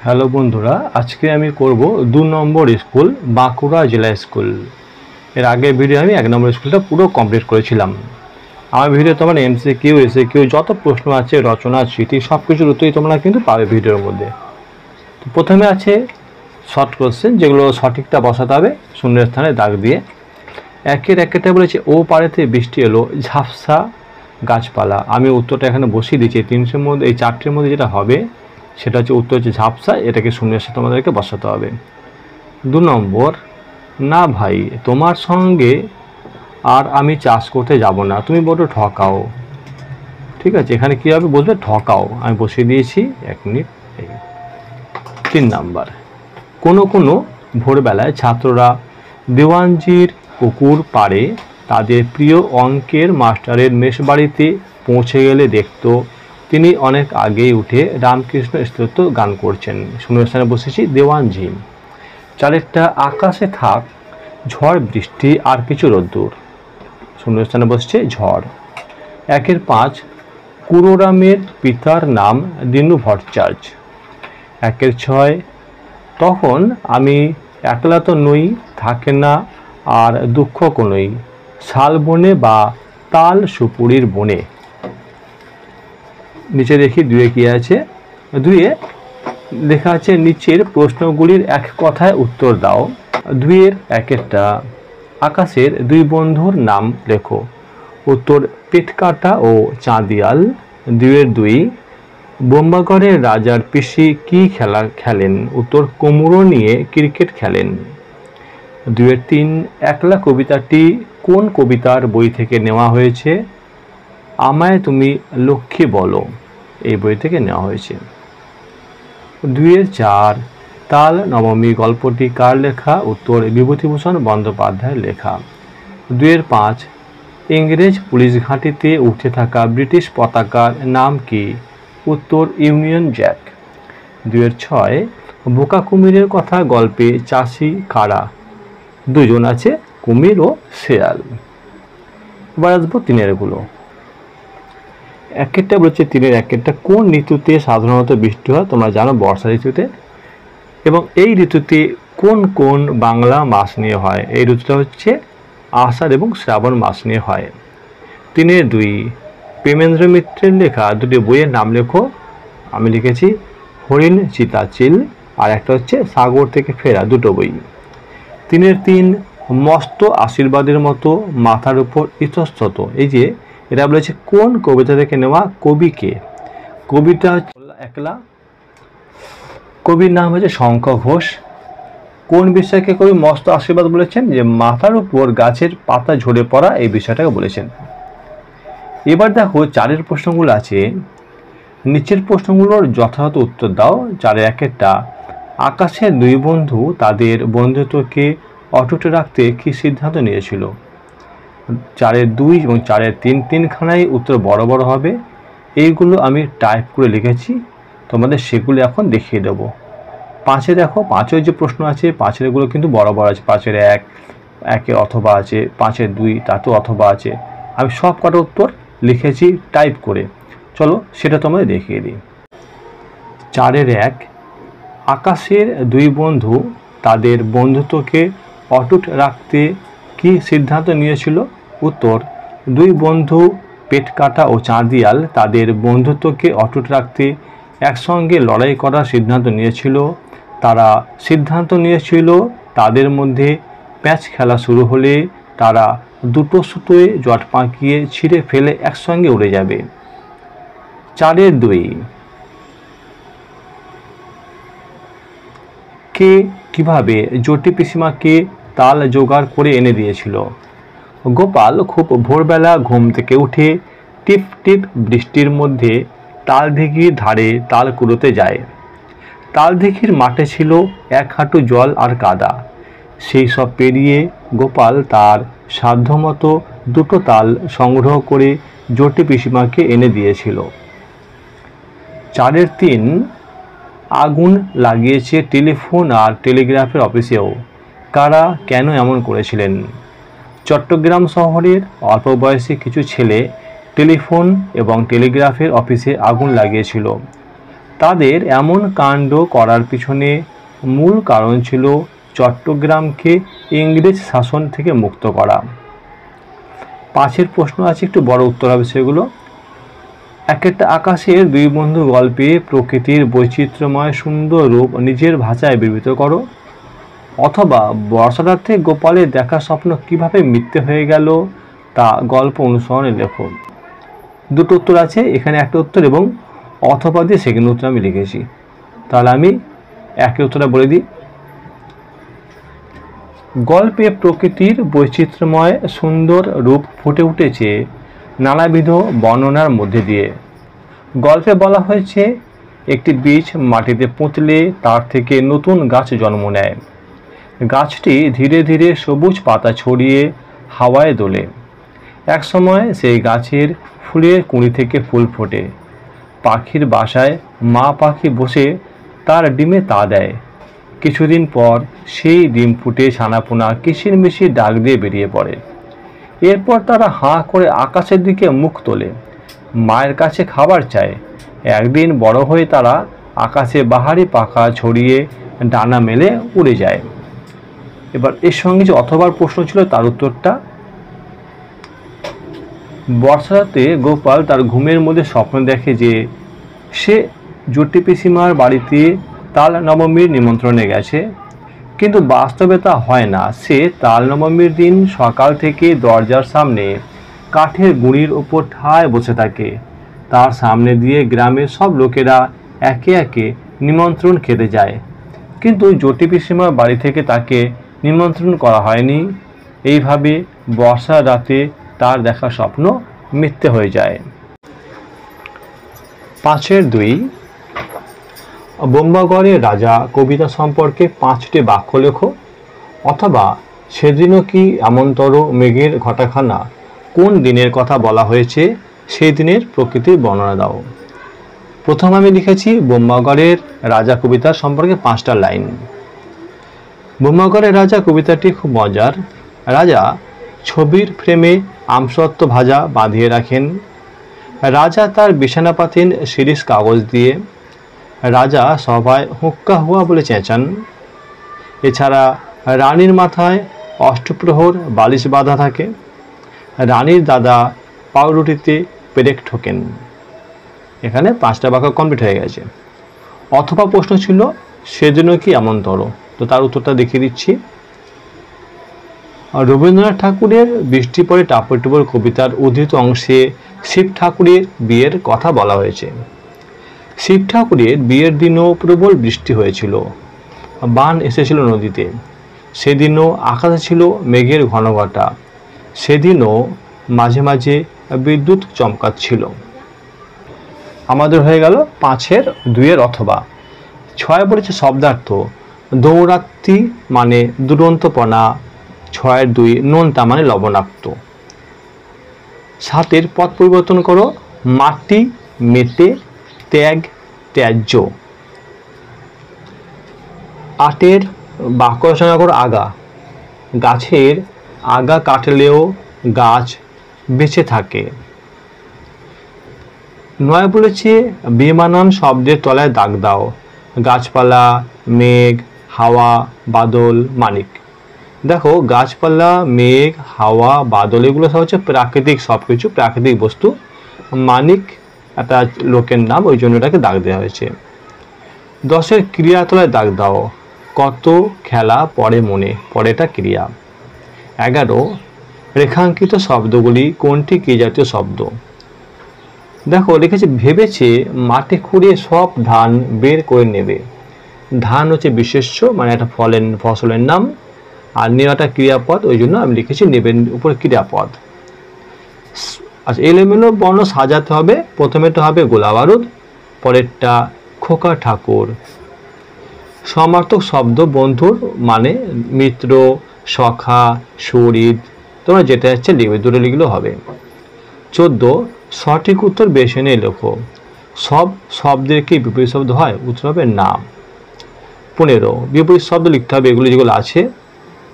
Hello বন্ধুরা, আজকে আমি করব 2 নম্বর স্কুল বাঁকুড়া জেলা স্কুল। এর আগের ভিডিও আমি 1 নম্বর স্কুলটা পুরো কমপ্লিট করেছিলাম। আমার ভিডিও তোমার এমসিকিউ এসএকিউ যত প্রশ্ন আছে, রচনা, স্মৃতি সব কিছুর উত্তরই তোমরা কিন্তু পাবে ভিডিওর মধ্যে। তো প্রথমে আছে শর্ট কোশ্চেন, যেগুলো সঠিকটা বসাতে হবে শূন্যের স্থানে দাগ দিয়ে। একের একটা বলেছে ও পাড়েতে বৃষ্টি এলো ঝাপসা গাছপালা। আমি উত্তরটা এখানে বসিয়ে দিচ্ছি। 300-এর মধ্যে এই 4টের মধ্যে যেটা হবে সেটা হচ্ছে উত্তর হচ্ছে ঝাপসা। এটাকে শূন্যের সাথে তোমাদেরকে বসাতে হবে। 2 নম্বর, না ভাই তোমার সঙ্গে আর আমি চাষ করতে যাব না, তুমি বড় ঠকাও। ঠিক আছে, এখানে কী হবে বলবে ঠকাও। আমি বসিয়ে দিয়েছি, 1 মিনিট। 3 নম্বর, কোনো কোনো ভোরবেলায় ছাত্ররা দেওয়ানজির পুকুর পাড়ে তাদের প্রিয় অঙ্কের মাস্টারের মেশবাড়িতে পৌঁছে গেলে দেখতো তিনি অনেক আগেই উঠে রামকৃষ্ণ স্তোত্র গান করছেন। শূন্যস্থানে বসেছি দেওয়ানজি। 4টা আকাশে থাক ঝড় বৃষ্টি আর কিছু রোদ্দুর। শূন্যস্থানে বসছে ঝড়। 1-এর 5, কুরোরামের পিতার নাম দিনু ভট্টাচার্য। 1-এর 6, তখন আমি একলা তো নই, থাকে না আর দুঃখ কোনোই, শাল বনে বা তাল সুপুরির বনে। নিচে দেখি 2-এ কি আছে। 2-এ লেখা আছে নিচের প্রশ্নগুলির এক কথায় উত্তর দাও। 2-এর 1-একটা, আকাশের 2 বন্ধুর নাম লেখো। উত্তর পেটকাটা ও চাঁদিয়াল। 2-এর 2, বোম্বাগড়ের রাজার পিসি কি খেলা খেলেন। উত্তর কুমড়ো নিয়ে ক্রিকেট খেলেন। 2-এর 3, একলা কবিতাটি কোন কবিতার বই থেকে নেওয়া হয়েছে। আমায় তুমি লক্ষ্মী বলো, এই বই থেকে নেওয়া হয়েছে। 2-এর 4, তাল নবমী গল্পটি কার লেখা। উত্তর বিভূতিভূষণ বন্দ্যোপাধ্যায়ের লেখা। 2-এর 5, ইংরেজ পুলিশ ঘাঁটিতে উঠে থাকা ব্রিটিশ পতাকার নাম কি। উত্তর ইউনিয়ন জ্যাক। 2-এর 6, বোকা কুমিরের কথা গল্পে চাষি কারা। 2 জন আছে, কুমির ও শেয়াল। এবার আসবো 3-এরগুলো। 1-একটা বলছে 3-এর 1-একটা, কোন ঋতুতে সাধারণত বৃষ্টি হয়। তোমরা জানো বর্ষা ঋতুতে। এবং এই ঋতুতে কোন কোন বাংলা মাস নিয়ে হয়। এই ঋতুটা হচ্ছে আষাঢ় এবং শ্রাবণ মাস নিয়ে হয়। 3-এর 2, প্রেমেন্দ্র মিত্রের লেখা 2টি বইয়ের নাম লেখো। আমি লিখেছি হরিণ চিতাচিল, আর একটা হচ্ছে সাগর থেকে ফেরা, 2টো বই। 3-এর 3, মস্ত আশীর্বাদের মতো মাথার উপর ইতস্তত। এই যে এটা বলেছে কোন কবিতা থেকে নেওয়া, কবিকে। কবিতা হচ্ছে একলা, কবির নাম হচ্ছে শঙ্খ ঘোষ। কোন বিষয়কে কবি মস্ত আশীর্বাদ বলেছেন, যে মাথার উপর গাছের পাতা ঝরে পড়া, এই বিষয়টাকে বলেছেন। এবার দেখো 4-এর প্রশ্নগুলো আছে, নিচের প্রশ্নগুলোর যথাযথ উত্তর দাও। 4-এর 1-একটা, আকাশের 2 বন্ধু তাদের বন্ধুত্বকে অটুট রাখতে কি সিদ্ধান্ত নিয়েছিল। 4-এর 2 এবং 4-এর 3, 3খানাই উত্তর বড় বড় হবে। এইগুলো আমি টাইপ করে লিখেছি, তোমাদের সেগুলো এখন দেখিয়ে দেব। 5-এ দেখো, 5-এর যে প্রশ্ন আছে 5-এরগুলো কিন্তু বড় বড় আছে। 5-এর 1, 1-এ অথবা আছে। 5-এর 2, তাতেও অথবা আছে। আমি সব কটা উত্তর লিখেছি টাইপ করে। চলো সেটা তোমাদের দেখিয়ে দিই। 4-এর 1, আকাশের 2 বন্ধু তাদের বন্ধুত্বকে অটুট রাখতে কি সিদ্ধান্ত নিয়েছিল। উত্তর 2 বন্ধু পেটকাটা ও চাঁদিয়াল তাদের বন্ধুত্বকে অটুট রাখতে একসঙ্গে লড়াই করার সিদ্ধান্ত নিয়েছিল। তারা সিদ্ধান্ত নিয়েছিল তাদের মধ্যে প্যাঁচ খেলা শুরু হলে তারা 2টো সুতোয় জট পাকিয়ে ছিঁড়ে ফেলে একসঙ্গে উড়ে যাবে। 4-এর 2, কে কিভাবে জটি পিসিমাকে তাল জোগাড় করে এনে দিয়েছিল। গোপাল খুব ভোরবেলা ঘুম থেকে উঠে টিপ টিপ বৃষ্টির মধ্যে তালদিঘির ধারে তাল কুড়োতে যায়। তালদিঘির মাঠে ছিল 1 হাঁটু জল আর কাদা। সেই সব পেরিয়ে গোপাল তার সাধ্যমতো 2টো তাল সংগ্রহ করে জটি পিসিমাকে এনে দিয়েছিল। 4-এর 3, আগুন লাগিয়েছে টেলিফোন আর টেলিগ্রাফের অফিসেও। কারা কেন এমন করেছিলেন। চট্টগ্রাম শহরের অল্প বয়সী কিছু ছেলে টেলিফোন এবং টেলিগ্রাফের অফিসে আগুন লাগিয়েছিল। তাদের এমন কাণ্ড করার পিছনে মূল কারণ ছিল চট্টগ্রামকে ইংরেজ শাসন থেকে মুক্ত করা। 5 প্রশ্ন আছে, একটু বড় উত্তর হবে সেগুলো। একটা আকাশের দুই বন্ধু গল্পে প্রকৃতির বৈচিত্র্যময় সুন্দর রূপ নিজের ভাষায় বিবৃত করো। অথবা বর্ষারাতে গোপালের দেখা স্বপ্ন কিভাবে মিথ্যে হয়ে গেল তা গল্প অনুসরণে লেখো। দুটো উত্তর আছে, এখানে একটা উত্তর এবং অথবা দিয়ে সেকেন্ড উত্তর আমি লিখেছি। তাহলে আমি একের উত্তরটা বলে দিই। গল্পে প্রকৃতির বৈচিত্র্যময় সুন্দর রূপ ফুটে উঠেছে নানাবিধ বর্ণনার মধ্যে দিয়ে। গল্পে বলা হয়েছে একটি বীজ মাটিতে পুঁতলে তার থেকে নতুন গাছ জন্ম নেয়। গাছটি ধীরে ধীরে সবুজ পাতা ছড়িয়ে হাওয়ায় দোলে। একসময় সেই গাছের ফুলের কুঁড়ি থেকে ফুল ফোটে। পাখির বাসায় মা পাখি বসে তার ডিমে তা দেয়। কিছুদিন পর সেই ডিম ফুটে ছানাপোনা কিচিরমিচির ডাক দিয়ে বেরিয়ে পড়ে। এরপর তারা হাঁ করে আকাশের দিকে মুখ তোলে, মায়ের কাছে খাবার চায়। একদিন বড় হয়ে তারা আকাশে বাহারি পাখা ছড়িয়ে ডানা মেলে উড়ে যায়। এবার এর সঙ্গে যে অথবার প্রশ্ন ছিল তার উত্তরটা, বর্ষারাতে গোপাল তার ঘুমের মধ্যে স্বপ্ন দেখে যে সে জটি পিসিমার বাড়িতে তাল নবমীর নিমন্ত্রণে গেছে, কিন্তু বাস্তবে তা হয় না। সে তাল নবমীর দিন সকাল থেকে দরজার সামনে কাঠের গুঁড়ির ওপর ঠায় বসে থাকে। তার সামনে দিয়ে গ্রামের সব লোকেরা একে একে নিমন্ত্রণ খেতে যায়, কিন্তু জটি পিসিমার বাড়ি থেকে তাকে নিমন্ত্রণ করা হয়নি। এইভাবে বর্ষার রাতে তার দেখা স্বপ্ন মিথ্যে হয়ে যায়। 5-2 বোম্বাগড়ের রাজা কবিতা সম্পর্কে 5টি বাক্য লেখো। অথবা সেদিনও কি এমনতর মেঘের ঘটাখানা কোন দিনের কথা বলা হয়েছে সেই দিনের প্রকৃতির বর্ণনা দাও। প্রথম আমি লিখেছি বোম্বাগড়ের রাজা কবিতা সম্পর্কে 5টা লাইন। বোম্বাগড়ের রাজা কবিতাটি খুব মজার। রাজা ছবির ফ্রেমে আমসত্ত্ব ভাজা বাঁধিয়ে রাখেন। রাজা তার বিছানা পাতেন শিরিষ কাগজ দিয়ে। রাজা সভায় হুক্কা হুয়া বলে চেঁচান। এছাড়া রানীর মাথায় অষ্টপ্রহর বালিশ বাঁধা থাকে। রানীর দাদা পাউরুটিতে পেরেক ঠোকেন। এখানে 5টা বাক্য কমপ্লিট হয়ে গেছে। অথবা প্রশ্ন ছিল সেজন্য কি এমনতর, তো তার উত্তরটা দেখিয়ে দিচ্ছি। রবীন্দ্রনাথ ঠাকুরের বৃষ্টি পড়ে টাপর টুপর কবিতার উদ্ধৃত অংশে শিব ঠাকুরের বিয়ের কথা বলা হয়েছে। শিব ঠাকুরের বিয়ের দিনও প্রবল বৃষ্টি হয়েছিল, বান এসেছিল নদীতে। সেদিনও আকাশে ছিল মেঘের ঘনঘটা। সেদিনও মাঝে মাঝে বিদ্যুৎ চমকাচ্ছিল। আমাদের হয়ে গেল 5-2 অথবা। 6 বলেছে শব্দার্থ। দৌরাত্মি মানে দুরন্তপনা। 6-2 নোনতা মানে লবণাক্ত। 7 পদ পরিবর্তন করো। মাটি মেটে, ত্যাগ ত্যায্য। 8 বাক্য রচনা করো। আগা। গাছের আগা কাটলেও গাছ বেঁচে থাকে। 9 বলেছে বেমানান শব্দের তলায় দাগ দাও। গাছপালা, মেঘ, হাওয়া, বাদল, মানিক। দেখো গাছপালা, মেঘ, হাওয়া, বাদল এগুলো সব হচ্ছে প্রাকৃতিক, সব কিছু প্রাকৃতিক বস্তু। মানিক একটা লোকের নাম, ওই জন্য এটাকে দাগ দেওয়া হয়েছে। 10 ক্রিয়াতলায় দাগ দাও। কত খেলা পড়ে মনে, পরেটা ক্রিয়া। 11 রেখাঙ্কিত শব্দগুলি কোনটি কি জাতীয় শব্দ। দেখো লিখেছে ভেবেছে মাটি খুঁড়িয়ে সব ধান বের করে নেবে। ধান হচ্ছে বিশেষ্য, মানে একটা ফসলের নাম, আর নেওয়াটা ক্রিয়াপদ, ওই জন্য আমি লিখেছি নেবেন উপর ক্রিয়াপদ। আচ্ছা, এলোমেলো বর্ণ সাজাতে হবে। প্রথমেটা হবে গোলা বারুদ, পরেরটা খোকা ঠাকুর। সমার্থক শব্দ বন্ধুর মানে মিত্র, সখা, শরীর, তোমরা যেটা হচ্ছে লিখবে, দুটো লিখলেও হবে। 14 সঠিক উত্তর বেছে নিয়ে লেখো। সব শব্দের কি বিপরীত শব্দ হয়? উত্তর হবে না। 15 বিপরীত শব্দ লিখতে হবে, এগুলো যেগুলো আছে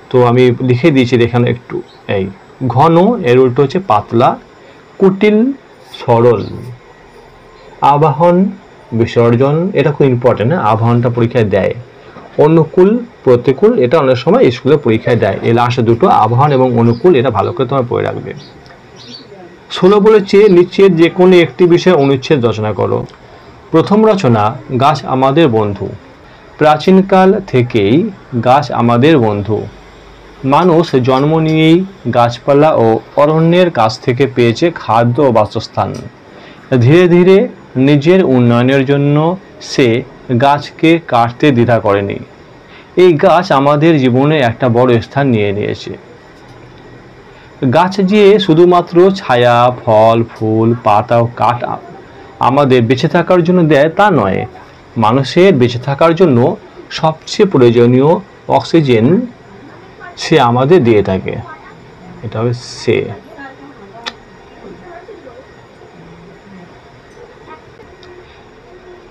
তো আমি লিখে দিয়েছি এখানে একটু। এই ঘন এর উল্টো হচ্ছে পাতলা। কুটিল সরল। আবাহন বিসর্জন, এটা খুব ইম্পর্টেন্ট। আবাহনটা পরীক্ষায় দেয়। অনুকূল প্রতিকূল এটা অনেক সময় স্কুলে পরীক্ষায় দেয়। এই লাস্টে দুটো আবাহন এবং অনুকূল, এটা ভালো করে তোমার পড়ে রাখবে। 16 বলেছে নিচের যে কোনো একটি বিষয়ে অনুচ্ছেদ রচনা করো। প্রথম রচনা, গাছ আমাদের বন্ধু। প্রাচীনকাল থেকেই গাছ আমাদের বন্ধু। মানুষ জন্ম নিয়েই গাছপালা ও অরণ্যের কাছ থেকে পেয়েছে খাদ্য ও বাসস্থান। ধীরে ধীরে নিজের উন্নয়নের জন্য সে গাছকে কাটতে দ্বিধা করেনি। এই গাছ আমাদের জীবনে একটা বড় স্থান নিয়ে নিয়েছে। গাছ যে শুধুমাত্র ছায়া, ফল, ফুল, পাতা ও কাঠ আমাদের বেঁচে থাকার জন্য দেয় তা নয়, মানুষের বেঁচে থাকার জন্য সবচেয়ে প্রয়োজনীয় অক্সিজেন সে আমাদের দিয়ে থাকে। এটা হবে সে।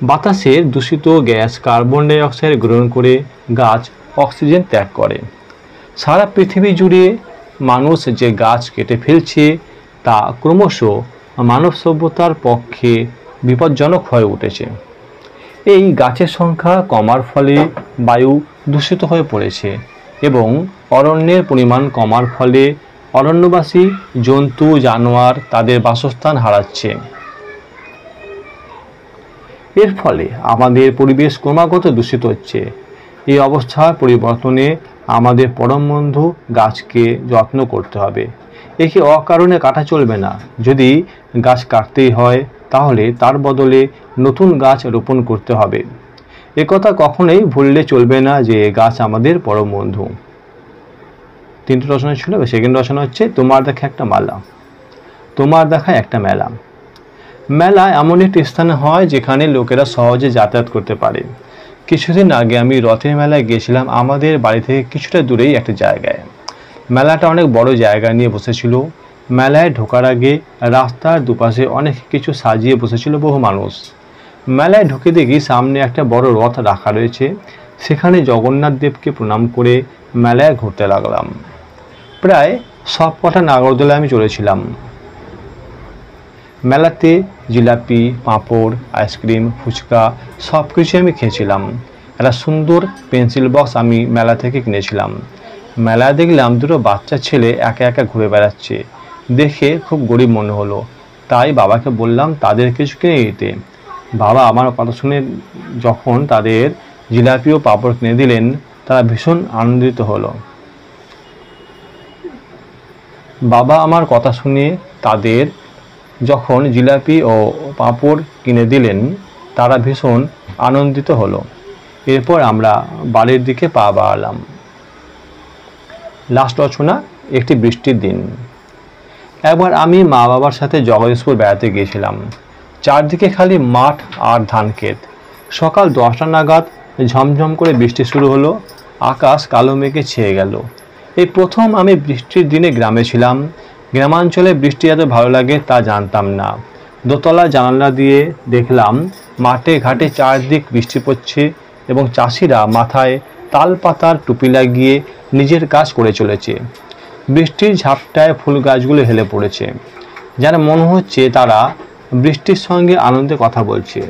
বাতাসের দূষিত গ্যাস কার্বন ডাই অক্সাইড গ্রহণ করে গাছ অক্সিজেন ত্যাগ করে। সারা পৃথিবী জুড়ে মানুষ যে গাছ কেটে ফেলছে তা ক্রমশ মানব সভ্যতার পক্ষে বিপজ্জনক হয়ে উঠেছে। এই গাছের সংখ্যা কমার ফলে বায়ু দূষিত হয়ে পড়েছে এবং অরণ্যের পরিমাণ কমার ফলে অরণ্যবাসী জন্তু জানোয়ার তাদের বাসস্থান হারাচ্ছে। এর ফলে আমাদের পরিবেশ ক্রমাগত দূষিত হচ্ছে। এই অবস্থার পরিবর্তনে আমাদের পরম বন্ধু গাছকে যত্ন করতে হবে। একে অকারণে কাটা চলবে না। যদি গাছ কাটতেই হয় তাহলে তার বদলে নতুন গাছ রোপণ করতে হবে। একথা কখনোই ভুললে চলবে না যে গাছ আমাদের পরম বন্ধু। 3টে রচনা ছিল। সেকেন্ড রচনা হচ্ছে তোমার দেখা একটা মালা। তোমার দেখা একটা মেলা। মেলা এমন একটি স্থানে হয় যেখানে লোকেরা সহজে যাতায়াত করতে পারে। কিছুদিন আগে আমি রথের মেলায় গিয়েছিলাম আমাদের বাড়ি থেকে কিছুটা দূরেই একটা জায়গায়। মেলাটা অনেক বড় জায়গা নিয়ে বসেছিল। মেলায় ঢোকার আগে রাস্তার দুপাশে অনেক কিছু সাজিয়ে বসেছিল বহু মানুষ। মেলায় ঢুকে দেখি সামনে একটা বড় রথ রাখা রয়েছে। সেখানে জগন্নাথ দেবকে প্রণাম করে মেলায় ঘুরতে লাগলাম। প্রায় সব কটা নাগরদোলায় আমি চলেছিলাম। মেলাতে জিলাপি, পাঁপড়, আইসক্রিম, ফুচকা সব কিছু আমি খেয়েছিলাম। একটা সুন্দর পেন্সিল বক্স আমি মেলা থেকে কিনেছিলাম। মেলায় দেখলাম দুটো বাচ্চা ছেলে একা একা ঘুরে বেড়াচ্ছে। দেখে খুব গরিব মনে হলো। তাই বাবাকে বললাম তাদের কিছু কিনে দিতে। বাবা আমার কথা শুনে যখন তাদের জিলাপি ও পাঁপড় কিনে দিলেন তারা ভীষণ আনন্দিত হলো। বাবা আমার কথা শুনে তাদের যখন জিলাপি ও পাঁপড় কিনে দিলেন তারা ভীষণ আনন্দিত হলো। এরপর আমরা বাড়ির দিকে পা বাড়ালাম। লাস্ট রচনা, একটি বৃষ্টির দিন। একবার আমি মা বাবার সাথে জগদীশপুর বেড়াতে গিয়েছিলাম। চারদিকে খালি মাঠ আর ধান ক্ষেত। সকাল 10টা নাগাদ ঝমঝম করে বৃষ্টি শুরু হলো। আকাশ কালো মেঘে ছেয়ে গেল। এই প্রথম আমি বৃষ্টির দিনে গ্রামে ছিলাম। গ্রামাঞ্চলে বৃষ্টি এত ভালো লাগে তা জানতাম না। দোতলা জানালা দিয়ে দেখলাম মাঠে ঘাটে চারদিক বৃষ্টি পড়ছে এবং চাষিরা মাথায় তাল পাতার টুপি লাগিয়ে নিজের কাজ করে চলেছে। বৃষ্টির ঝাপটায় ফুল গাছগুলো হেলে পড়েছে, যেন মনে হচ্ছে তারা বৃষ্টির সঙ্গে আনন্দে কথা বলছে।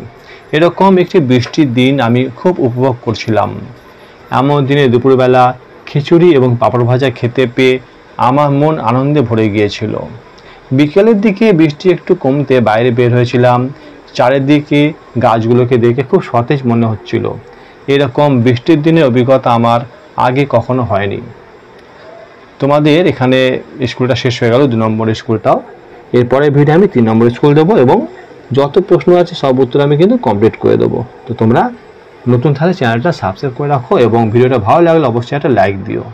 এরকম একটি বৃষ্টির দিন আমি খুব উপভোগ করছিলাম। এমন দিনে দুপুরবেলা খিচুড়ি এবং পাঁপড় ভাজা খেতে পেয়ে আমার মন আনন্দে ভরে গিয়েছিল। বিকেলের দিকে বৃষ্টি একটু কমতে বাইরে বের হয়েছিলাম। চারিদিকে গাছগুলোকে দেখে খুব সতেজ মনে হচ্ছিল। এরকম বৃষ্টির দিনের অভিজ্ঞতা আমার আগে কখনো হয়নি। তোমাদের এখানে স্কুলটা শেষ হয়ে গেল, 2 নম্বর স্কুলটাও। এরপরে ভিডিও আমি 3 নম্বর স্কুল দেবো এবং যত প্রশ্ন আছে সব উত্তর আমি কিন্তু কমপ্লিট করে দেবো। তো তোমরা নতুন থাকলে চ্যানেলটা সাবস্ক্রাইব করে রাখো এবং ভিডিওটা ভালো লাগলে অবশ্যই একটা লাইক দিও।